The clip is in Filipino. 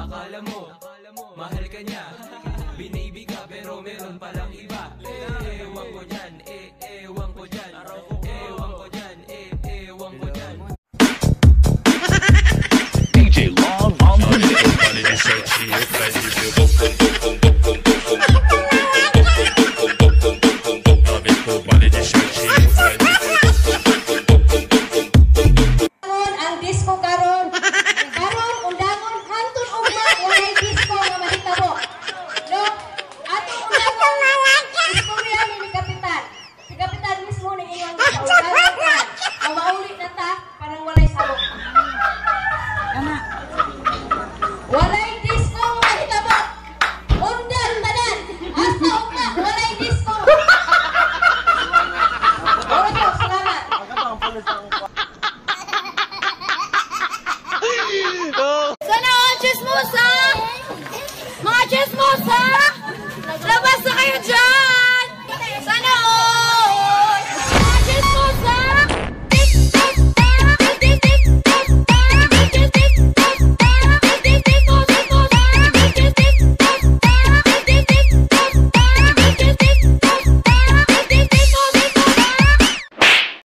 Akala mo, mahal ka niya, binibi ka pero meron palang iba. Ewan ko dyan, ewan ko dyan, ewan ko dyan, ewan ko dyan. DJ Long on the mix. Everybody just say cheers, baby. Everybody just say cheers, baby. Ang disco karon. Karon undangon hantod ugma walay disco nga mahitabo. No? Ato undangon disco riyan ni kapitan. Si kapitan mismo ni iyang undangon. Mauli na ta parang walay sabok. Ana. Walay disco nga mahitabo. Undan tanan. Hasta ugma walay disco. Oro, salamat. Sana mga chismosa! Mga chismosa! Labas na kayo dyan!